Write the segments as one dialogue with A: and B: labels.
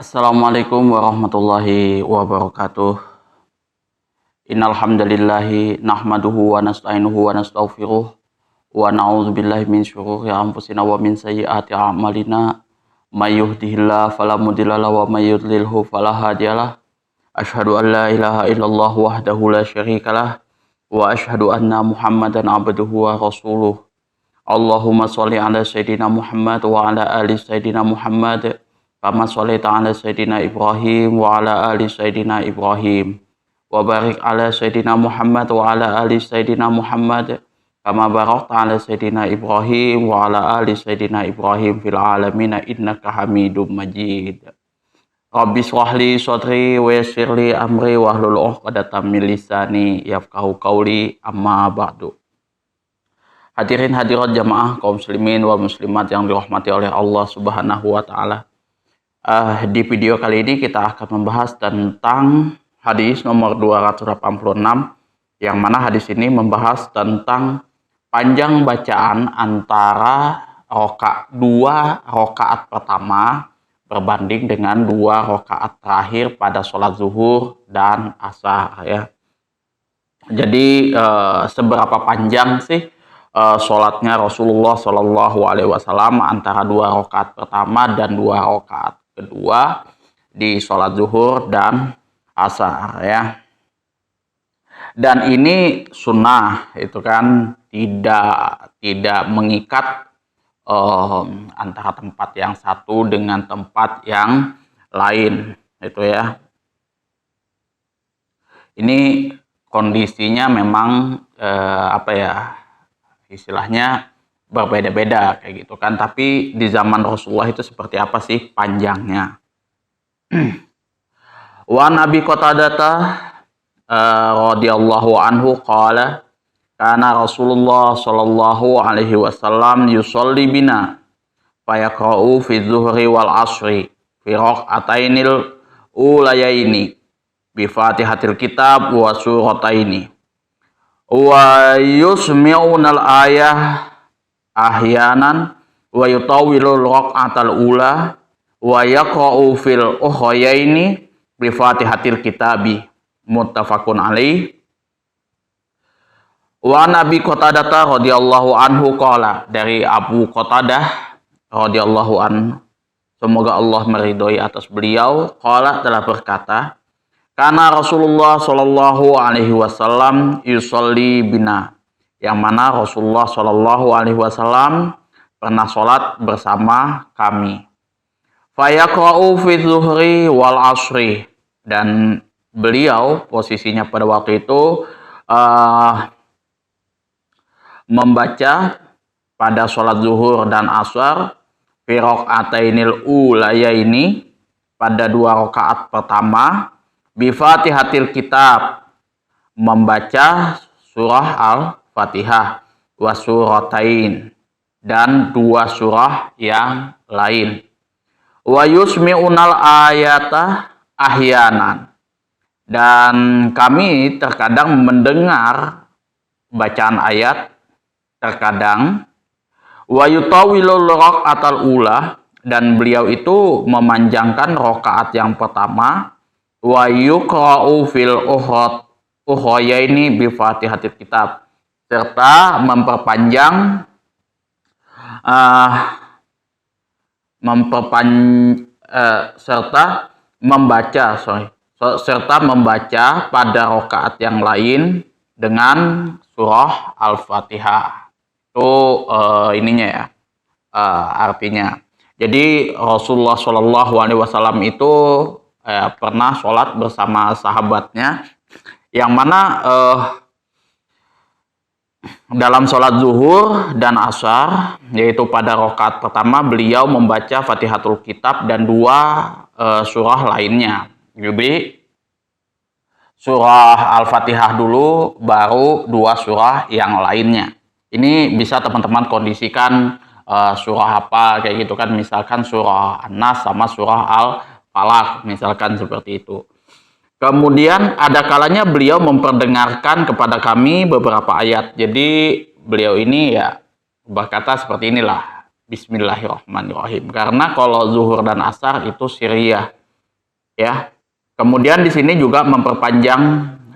A: Assalamualaikum warahmatullahi wabarakatuh. Innal hamdalillahi nahmaduhu wa nasta'inuhu wa nastaghfiruh wa na'udzubillahi min syururi anfusina wa min sayyiati a'malina. May yahdihillahu fala mudhillalahu wa may yudlilhu fala hadiyalah. Asyhadu an la ilaha illallah wahdahu la syarikalah wa asyhadu anna Muhammadan abduhu wa rasuluh. Allahumma sholli ala sayyidina Muhammad wa ala ali sayyidina Muhammad kama shallaita ala sayyidina Ibrahim wa ala ali sayyidina Ibrahim wa barik ala sayyidina Muhammad wa ala ali sayyidina Muhammad kama barakta ala sayyidina Ibrahim wa ala ali sayyidina Ibrahim fil alamin innaka Hamidum Majid. Rabbi shrah li sadri wa yassir li amri wahlul 'uqdatam min lisani yafqahu qawli, amma ba'du. Hadirin hadirat jamaah kaum muslimin wal muslimat yang dirahmati oleh Allah Subhanahu wa taala. Di video kali ini kita akan membahas tentang hadis nomor 286, yang mana hadis ini membahas tentang panjang bacaan antara dua rakaat pertama berbanding dengan dua rakaat terakhir pada sholat zuhur dan asar ya. Jadi seberapa panjang sih sholatnya Rasulullah Shallallahu Alaihi Wasallam antara dua rakaat pertama dan dua rakaat kedua di sholat zuhur dan asar ya. Dan ini sunnah, itu kan tidak mengikat antara tempat yang satu dengan tempat yang lain itu ya. Ini kondisinya memang istilahnya berbeda-beda kayak gitu kan. Tapi di zaman Rasulullah itu seperti apa sih panjangnya? Wa Nabi Qatadata radhiyallahu anhu qala kana Rasulullah sallallahu alaihi wasallam yusolli bina fayaqra'u fi zuhri wal asri fi raq'atainil ulayaini bi Fatihatil kitab wa surataini wa yusmi'unal ayah ahyanan wa yutawwilul raq'atal ula wa yaqra'u fil ukhrayaini bi Fatihatil kitabi, muttafaqun alaih. Wa Nabi Qatadah radhiyallahu anhu qala, dari Abu Qatadah radhiyallahu anhu, semoga Allah meridhoi atas beliau, qala telah berkata, karena Rasulullah Shallallahu Alaihi Wasallam yusolli bina, yang mana Rasulullah Shallallahu Alaihi Wasallam pernah sholat bersama kami. Fayaqra'u fi zuhri wal asri, dan beliau posisinya pada waktu itu membaca pada sholat zuhur dan asar fi raq'atainil ulayaini, pada dua rakaat pertama, bi Fatihatil kitab, membaca surah Al-Fatihah, wa suratain, dan dua surah yang lain, wa yusmi'unal ayata ahyanan, dan kami terkadang mendengar bacaan ayat terkadang, wa yutawwilul raq'atal ula, dan beliau itu memanjangkan rakaat yang pertama, wa yuqra'u fil ukhrayaini bi Fatihatil kitab, serta memperpanjang serta membaca pada rakaat yang lain dengan surah Al-Fatihah. Itu ininya ya, artinya. Jadi Rasulullah Shallallahu Alaihi Wasallam itu pernah sholat bersama sahabatnya, yang mana dalam sholat zuhur dan asar, yaitu pada rakaat pertama beliau membaca Fatihatul Kitab dan dua surah lainnya. Jadi surah Al-Fatihah dulu, baru dua surah yang lainnya. Ini bisa teman-teman kondisikan surah apa kayak gitu kan, misalkan surah An-Nas sama surah Al-Falaq, misalkan seperti itu. Kemudian ada kalanya beliau memperdengarkan kepada kami beberapa ayat. Jadi beliau ini ya berkata seperti inilah, Bismillahirrahmanirrahim. Karena kalau zuhur dan asar itu siriyah, ya. Kemudian di sini juga memperpanjang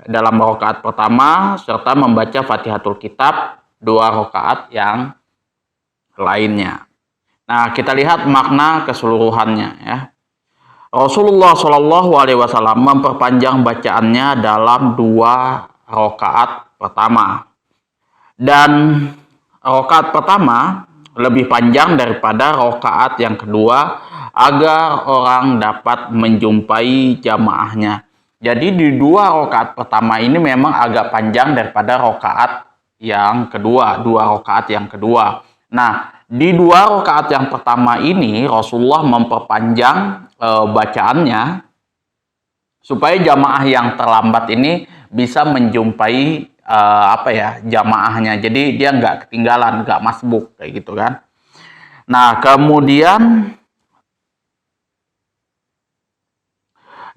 A: dalam rakaat pertama serta membaca Fatihatul Kitab 2 rakaat yang lainnya. Nah, kita lihat makna keseluruhannya ya. Rasulullah Shallallahu Alaihi Wasallam memperpanjang bacaannya dalam 2 rakaat pertama, dan rakaat pertama lebih panjang daripada rakaat yang kedua agar orang dapat menjumpai jamaahnya. Jadi di 2 rakaat pertama ini memang agak panjang daripada rakaat yang kedua, 2 rakaat yang kedua. Nah, di 2 rakaat yang pertama ini Rasulullah memperpanjang bacaannya supaya jamaah yang terlambat ini bisa menjumpai jamaahnya. Jadi dia nggak ketinggalan, nggak masbuk kayak gitu kan. Nah, kemudian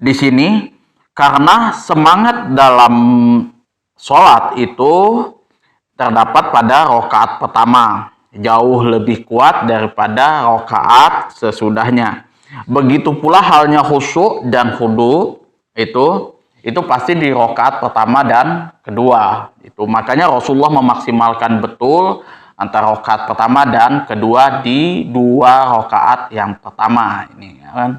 A: di sini karena semangat dalam sholat itu terdapat pada rakaat pertama, jauh lebih kuat daripada rakaat sesudahnya. Begitu pula halnya khusyuk dan khudu itu pasti di rakaat pertama dan kedua. Itu makanya Rasulullah memaksimalkan betul antara rakaat pertama dan kedua di 2 rakaat yang pertama ini ya kan.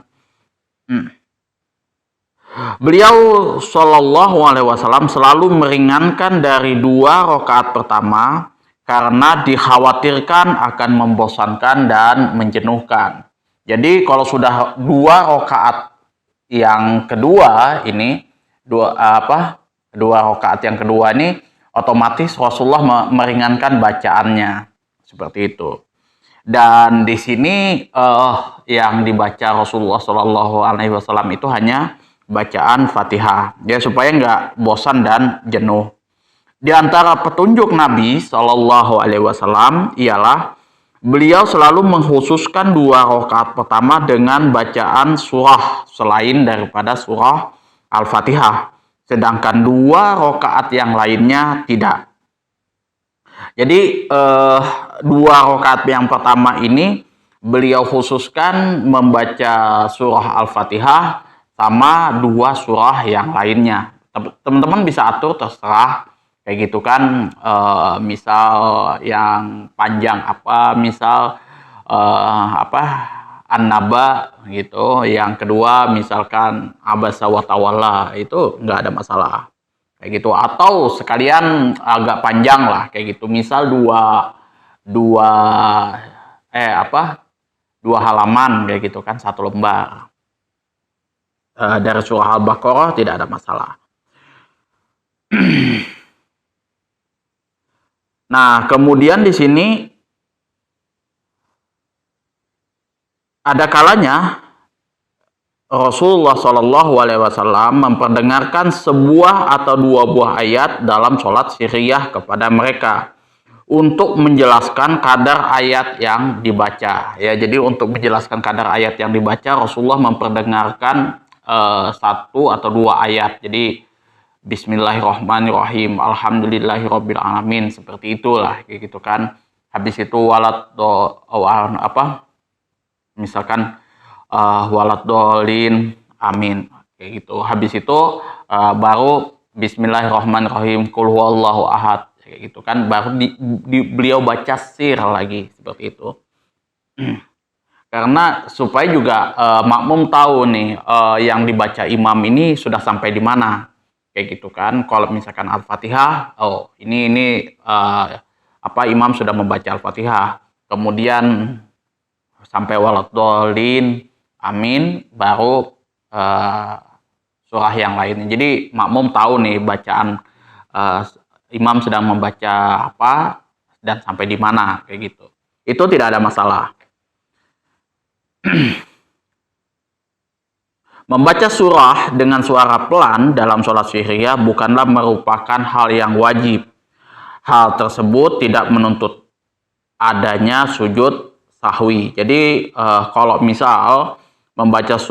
A: Beliau Shallallahu Alaihi Wasallam selalu meringankan dari 2 rakaat pertama karena dikhawatirkan akan membosankan dan menjenuhkan. Jadi kalau sudah 2 rakaat yang kedua ini, 2 rakaat yang kedua ini otomatis Rasulullah meringankan bacaannya seperti itu. Dan di sini yang dibaca Rasulullah Shallallahu Alaihi Wasallam itu hanya bacaan Fatihah, ya supaya nggak bosan dan jenuh. Di antara petunjuk Nabi Shallallahu Alaihi Wasallam ialah beliau selalu mengkhususkan 2 rakaat pertama dengan bacaan surah selain daripada surah Al-Fatihah, sedangkan 2 rakaat yang lainnya tidak. Jadi 2 rakaat yang pertama ini beliau khususkan membaca surah Al-Fatihah sama 2 surah yang lainnya. Teman-teman bisa atur terserah kayak gitu kan, misal yang panjang misal An-Naba gitu, yang kedua misalkan Abasa wa Tawalla, itu nggak ada masalah kayak gitu, atau sekalian agak panjang lah kayak gitu, misal dua halaman kayak gitu kan, 1 lembar dari surah Al-Baqarah, tidak ada masalah. Nah, kemudian di sini ada kalanya Rasulullah Shallallahu Alaihi Wasallam memperdengarkan sebuah atau 2 buah ayat dalam sholat sirriyah kepada mereka untuk menjelaskan kadar ayat yang dibaca. Ya, jadi untuk menjelaskan kadar ayat yang dibaca, Rasulullah memperdengarkan 1 atau 2 ayat. Jadi Bismillahirrahmanirrahim, Alhamdulillahirabbil alamin, seperti itulah kayak gitu kan. Habis itu misalkan waladhdallin, amin kayak gitu. Habis itu baru Bismillahirrahmanirrahim, qul huwallahu ahad kayak gitu kan, baru beliau baca sir lagi seperti itu. Karena supaya juga makmum tahu nih yang dibaca imam ini sudah sampai di mana kayak gitu kan. Kalau misalkan Al-Fatihah, ini imam sudah membaca Al-Fatihah, kemudian sampai waladhdallin, amin, baru surah yang lainnya. Jadi makmum tahu nih bacaan imam sedang membaca apa dan sampai di mana kayak gitu. Itu tidak ada masalah. Membaca surah dengan suara pelan dalam sholat sirriyah bukanlah merupakan hal yang wajib. Hal tersebut tidak menuntut adanya sujud sahwi. Jadi kalau misal membaca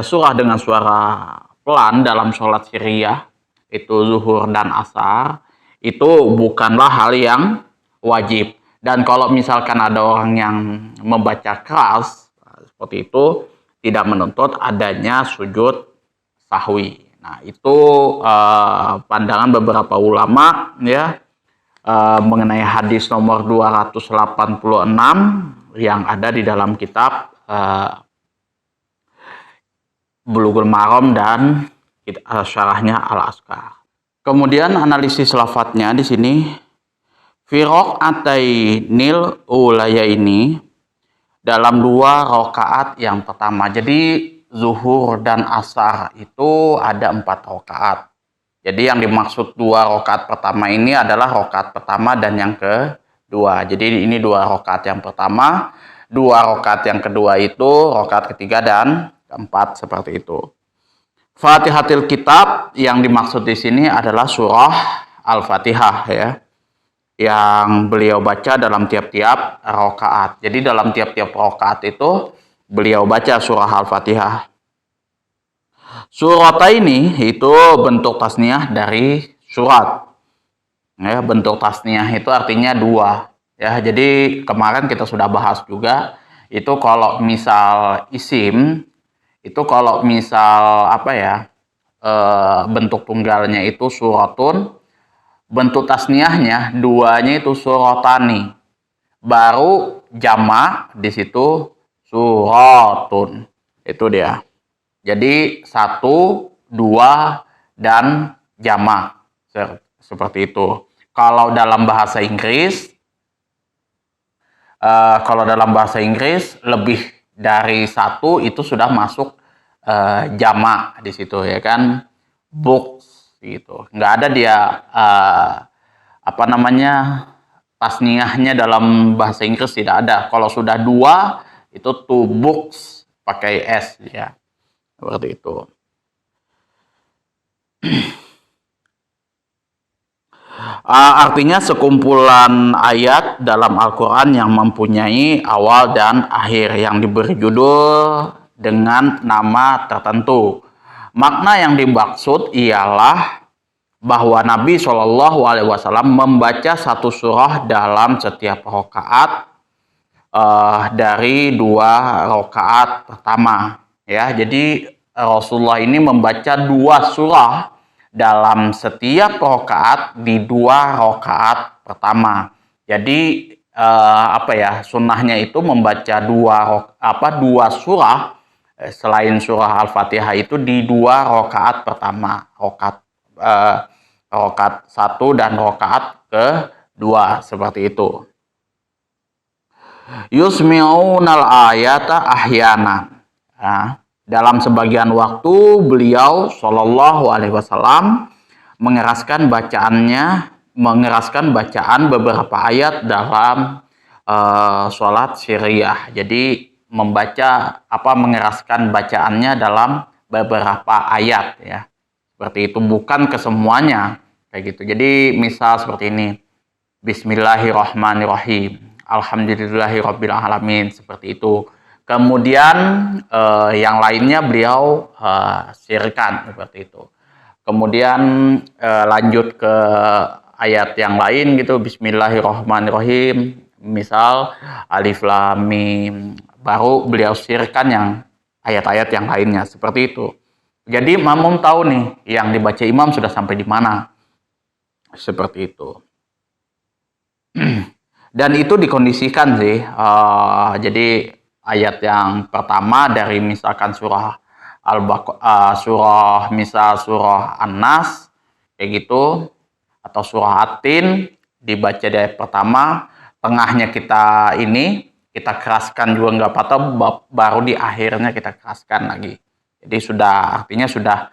A: surah dengan suara pelan dalam sholat sirriyah, itu zuhur dan asar, itu bukanlah hal yang wajib. Dan kalau misalkan ada orang yang membaca keras seperti itu, tidak menuntut adanya sujud sahwi. Nah, itu pandangan beberapa ulama ya mengenai hadis nomor 286 yang ada di dalam kitab Bulughul Maram dan syarahnya Al-Askar. Kemudian analisis lafadznya di sini firok atainil ulaya ini dalam 2 rakaat yang pertama. Jadi zuhur dan asar itu ada 4 rakaat. Jadi yang dimaksud 2 rakaat pertama ini adalah rakaat pertama dan yang kedua. Jadi ini 2 rakaat yang pertama, 2 rakaat yang kedua itu rakaat ketiga dan keempat seperti itu. Fatihatul Kitab yang dimaksud di sini adalah surah Al-Fatihah ya, yang beliau baca dalam tiap-tiap rakaat. Jadi dalam tiap-tiap rakaat itu beliau baca surah Al-Fatihah. Surata ini itu bentuk tasniah dari surat. Ya, bentuk tasniah itu artinya 2. Ya, jadi kemarin kita sudah bahas juga itu kalau misal isim itu kalau misal apa ya bentuk tunggalnya itu suratun, bentuk tasniahnya 2-nya itu suratani. Baru jamak di situ suratun. Itu dia. Jadi 1, 2 dan jamak seperti itu. Kalau dalam bahasa Inggris lebih dari 1 itu sudah masuk jamak di situ ya kan, books gitu. Nggak ada dia tasniahnya dalam bahasa Inggris, tidak ada. Kalau sudah 2 itu 2 books pakai s ya. Seperti itu. Artinya sekumpulan ayat dalam Al-Quran yang mempunyai awal dan akhir yang diberi judul dengan nama tertentu. Makna yang dimaksud ialah bahwa Nabi SAW membaca satu surah dalam setiap rakaat dari 2 rakaat pertama. Ya, jadi Rasulullah ini membaca 2 surah dalam setiap rakaat di 2 rakaat pertama. Jadi sunnahnya itu membaca 2 surah selain surah Al-Fatihah itu di 2 rakaat pertama, rakaat 1 dan rakaat kedua seperti itu. Yusmi'unal ayata ahyana. Dalam sebagian waktu beliau Shallallahu Alaihi Wasallam mengeraskan bacaan beberapa ayat dalam sholat syiriah. Jadi mengeraskan bacaannya dalam beberapa ayat ya. Seperti itu, bukan kesemuanya kayak gitu. Jadi misal seperti ini, Bismillahirrahmanirrahim, Alhamdulillahirabbil alamin, seperti itu. Kemudian yang lainnya beliau sirkan seperti itu. Kemudian lanjut ke ayat yang lain gitu, Bismillahirrahmanirrahim, misal Alif Lam Mim, baru beliau sirkan yang ayat-ayat yang lainnya seperti itu. Jadi makmum tahu nih yang dibaca imam sudah sampai di mana. Seperti itu. Dan itu dikondisikan sih. Jadi ayat yang pertama dari misalkan surah surah An-Nas kayak gitu, atau surah At-Tin dibaca dari ayat pertama, tengahnya kita keraskan juga nggak apa-apa, baru di akhirnya kita keraskan lagi. Jadi artinya sudah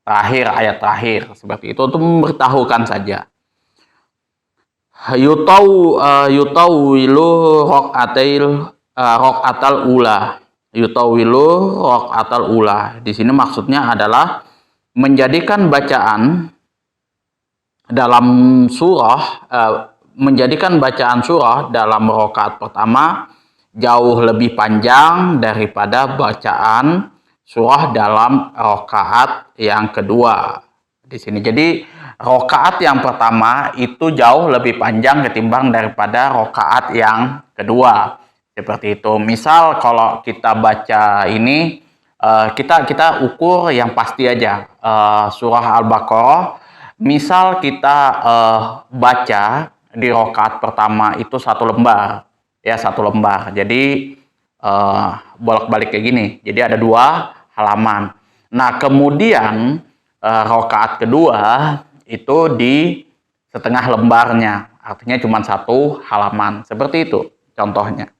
A: terakhir, ayat terakhir seperti itu, untuk memberitahukan saja. Yutawilu raq'atal ula. Yutawilu raq'atal ula. Di sini maksudnya adalah menjadikan bacaan surah dalam rakaat pertama jauh lebih panjang daripada bacaan surah dalam rakaat yang kedua. Di sini jadi rakaat yang pertama itu jauh lebih panjang ketimbang daripada rakaat yang kedua. Seperti itu. Misal kalau kita baca ini, kita ukur yang pasti aja. Surah Al-Baqarah, misal kita baca di rakaat pertama itu 1 lembar, ya 1 lembar. Jadi bolak-balik kayak gini. Jadi ada 2 halaman. Nah kemudian rakaat kedua itu di setengah lembarnya, artinya cuma 1 halaman. Seperti itu contohnya.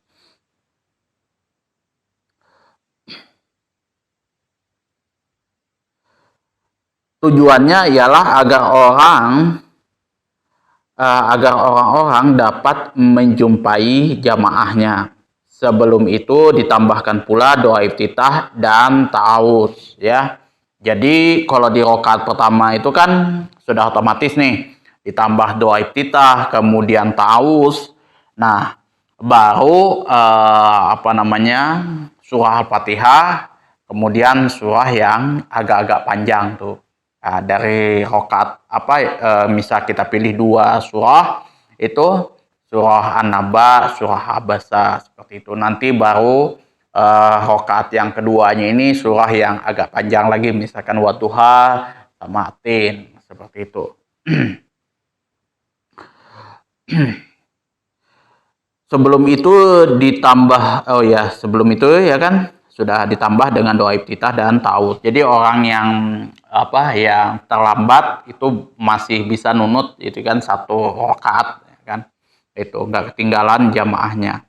A: Tujuannya ialah agar orang-orang dapat menjumpai jamaahnya. Sebelum itu ditambahkan pula doa iftitah dan ta'awudz, ya. Jadi kalau di rakaat pertama itu kan sudah otomatis nih ditambah doa iftitah, kemudian ta'awudz. Nah, baru surah Al-Fatihah, kemudian surah yang agak-agak panjang tuh. Nah, dari rokat misal kita pilih 2 surah itu surah An-Naba, surah Abasa, seperti itu. Nanti baru rokat yang keduanya ini surah yang agak panjang lagi, misalkan Wadduha sama Atin, seperti itu. Sebelum itu ditambah, sebelum itu ya kan sudah ditambah dengan doa iftitah dan ta'awudz. Jadi orang yang yang terlambat itu masih bisa nunut itu kan 1 rakaat, ya kan, itu nggak ketinggalan jamaahnya.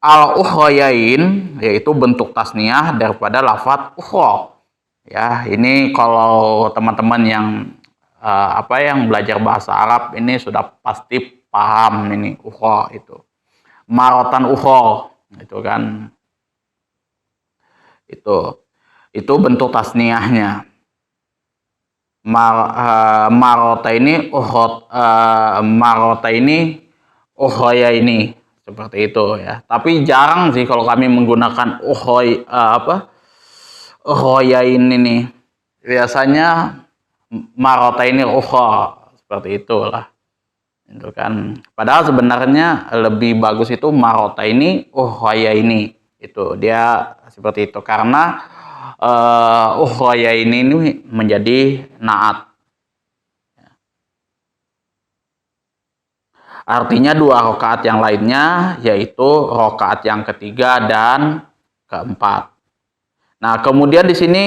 A: Al-ukhrayain yaitu bentuk tasniah daripada lafadz ukhra. Ya, ini kalau teman-teman yang yang belajar bahasa Arab ini sudah pasti paham ini ukhra itu. Marotan ukhra itu kan, itu bentuk tasniahnya. Marota ini ukhroya ini, seperti itu ya. Tapi jarang sih kalau kami menggunakan ukhroya ini. Biasanya marota ini ukhra, seperti itulah. Itu kan. Padahal sebenarnya lebih bagus itu marota ini ukhroya ini. Itu dia seperti itu karena ukhroya ini menjadi naat. Artinya 2 rakaat yang lainnya yaitu rakaat yang ketiga dan keempat. Nah, kemudian di sini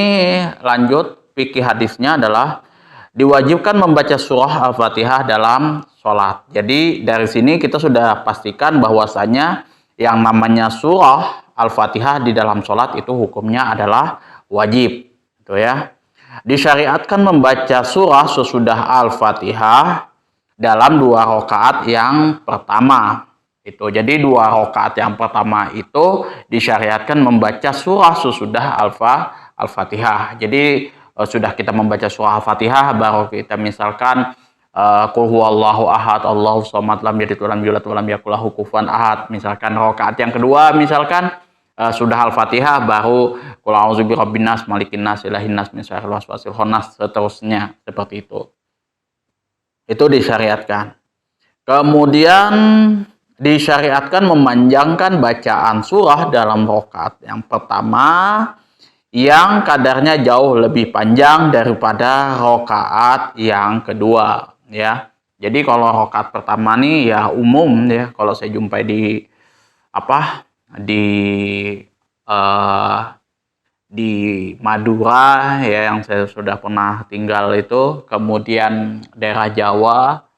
A: lanjut fikih hadisnya adalah diwajibkan membaca surah Al-Fatihah dalam sholat. Jadi dari sini kita sudah pastikan bahwasanya yang namanya surah Al-Fatihah di dalam sholat itu hukumnya adalah wajib, gitu ya. Disyariatkan membaca surah sesudah Al-Fatihah dalam 2 rakaat yang pertama. Itu jadi 2 rakaat yang pertama itu disyariatkan membaca surah sesudah Al-Fatihah. Jadi sudah kita membaca surah Al-Fatihah baru kita misalkan qul huwallahu ahad, Allahu shamad, lam yalid walam yulad walam yakul lahu kufuwan ahad. Misalkan rakaat yang kedua misalkan sudah Al-Fatihah baru qul a'udzu birabbin nas, malikin nas, ilahin nas, min syarril waswasil khannas, seterusnya seperti itu. Itu disyariatkan. Kemudian disyariatkan memanjangkan bacaan surah dalam rakaat yang pertama yang kadarnya jauh lebih panjang daripada rakaat yang kedua, ya. Jadi kalau rakaat pertama nih ya umum ya, kalau saya jumpai di Madura ya, yang saya sudah pernah tinggal itu, kemudian daerah Jawa,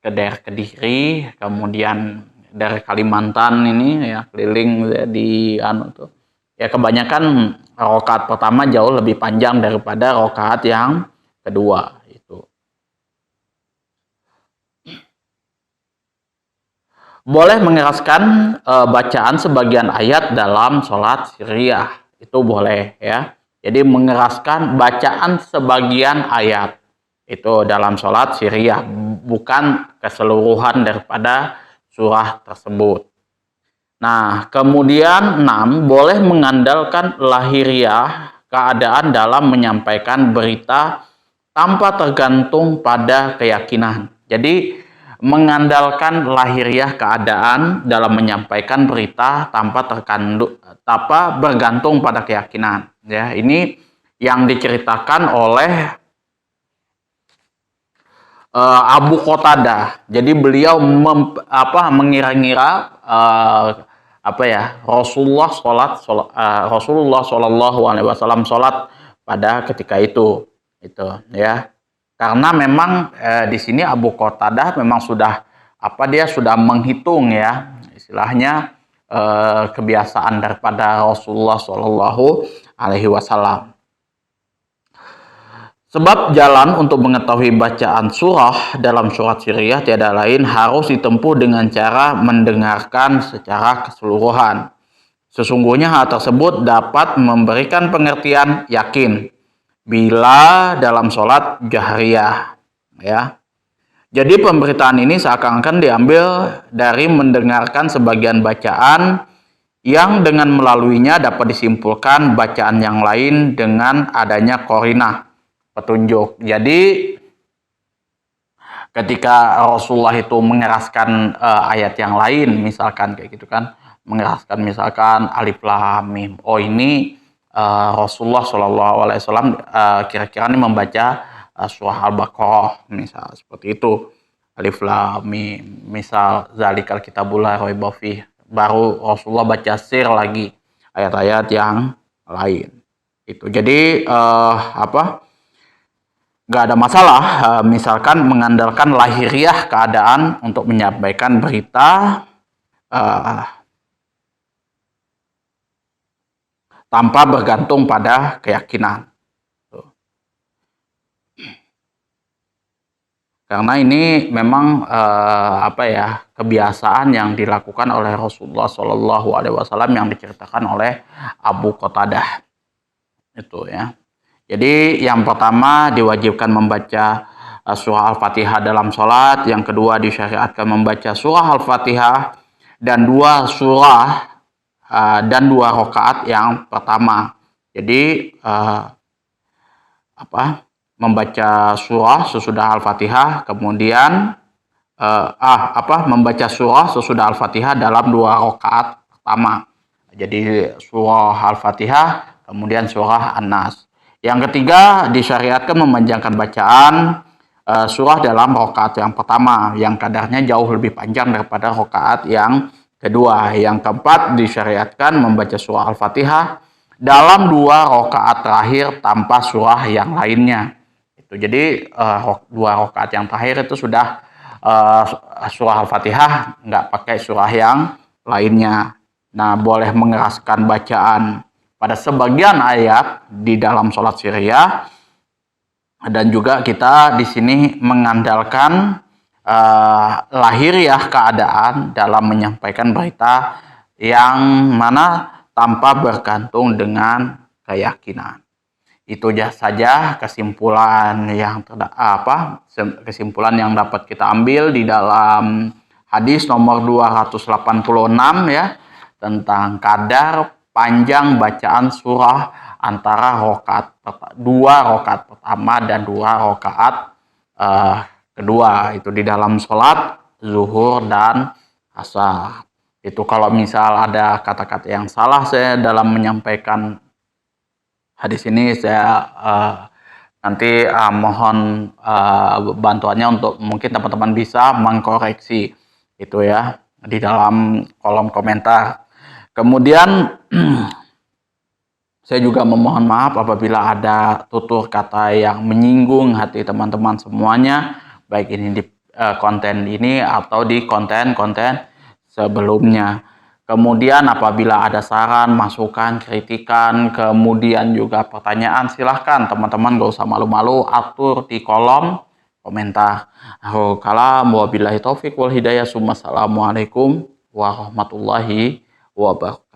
A: ke daerah Kediri, kemudian dari Kalimantan ini ya keliling ya, di tuh. Ya kebanyakan rakaat pertama jauh lebih panjang daripada rakaat yang kedua itu. Boleh mengeraskan bacaan sebagian ayat dalam sholat sirriyah, itu boleh ya. Jadi mengeraskan bacaan sebagian ayat itu dalam sholat sirriyah, bukan keseluruhan daripada surah tersebut. Nah, kemudian 6, boleh mengandalkan lahiriah keadaan dalam menyampaikan berita tanpa tergantung pada keyakinan. Jadi mengandalkan lahiriah keadaan dalam menyampaikan berita tanpa bergantung pada keyakinan. Ya, ini yang diceritakan oleh Abu Qatadah. Jadi beliau mengira-ngira Rasulullah Shallallahu Alaihi Wasallam sholat pada ketika itu ya. Karena memang di sini Abu Qatadah memang sudah dia sudah menghitung ya, istilahnya kebiasaan daripada Rasulullah Shallallahu Alaihi Wasallam. Sebab jalan untuk mengetahui bacaan surah dalam surat Siriyah tiada lain harus ditempuh dengan cara mendengarkan secara keseluruhan. Sesungguhnya hal tersebut dapat memberikan pengertian yakin bila dalam sholat jahriyah, ya. Jadi pemberitaan ini seakan-akan diambil dari mendengarkan sebagian bacaan yang dengan melaluinya dapat disimpulkan bacaan yang lain dengan adanya qarinah, petunjuk. Jadi ketika Rasulullah itu mengeraskan ayat yang lain, misalkan kayak gitu kan, mengeraskan misalkan alif lam mim. Oh ini Rasulullah Shallallahu Alaihi Wasallam kira-kira ini membaca surah Al-Baqarah, misal seperti itu, alif lam mim, misal zalikal kitabul la raiba fih. Baru Rasulullah baca sir lagi ayat-ayat yang lain. Itu jadi nggak ada masalah misalkan mengandalkan lahiriah keadaan untuk menyampaikan berita tanpa bergantung pada keyakinan. Karena ini memang kebiasaan yang dilakukan oleh Rasulullah Shallallahu Alaihi Wasallam yang diceritakan oleh Abu Qatadah itu ya. Jadi yang pertama diwajibkan membaca surah Al-Fatihah dalam sholat, yang kedua disyariatkan membaca surah Al-Fatihah dan dua rakaat yang pertama. Jadi membaca surah sesudah Al-Fatihah, kemudian membaca surah sesudah Al-Fatihah dalam dua rakaat pertama. Jadi surah Al-Fatihah kemudian surah An-Nas. Yang ketiga disyariatkan memanjangkan bacaan surah dalam rakaat yang pertama yang kadarnya jauh lebih panjang daripada rakaat yang kedua. Yang keempat disyariatkan membaca surah Al-Fatihah dalam dua rakaat terakhir tanpa surah yang lainnya. Itu jadi dua rakaat yang terakhir itu sudah surah Al-Fatihah, nggak pakai surah yang lainnya. Nah, boleh mengeraskan bacaan pada sebagian ayat di dalam sholat Siriyah, dan juga kita di sini mengandalkan lahiriah keadaan dalam menyampaikan berita yang mana tanpa bergantung dengan keyakinan. Itu saja kesimpulan yang dapat kita ambil di dalam hadis nomor 286 ya, tentang kadar panjang bacaan surah antara dua rakaat pertama dan dua rakaat kedua itu di dalam sholat zuhur dan asar. Itu kalau misal ada kata-kata yang salah saya dalam menyampaikan hadis ini, saya nanti mohon bantuannya untuk mungkin teman-teman bisa mengkoreksi itu ya di dalam kolom komentar. Kemudian saya juga memohon maaf apabila ada tutur kata yang menyinggung hati teman-teman semuanya, baik ini di konten ini atau di konten-konten sebelumnya. Kemudian apabila ada saran, masukan, kritikan, kemudian juga pertanyaan, silahkan teman-teman gak usah malu-malu, atur di kolom komentar. Kalam wabillahi taufiq wal hidayah. Assalamualaikum warahmatullahi wabarakatuh.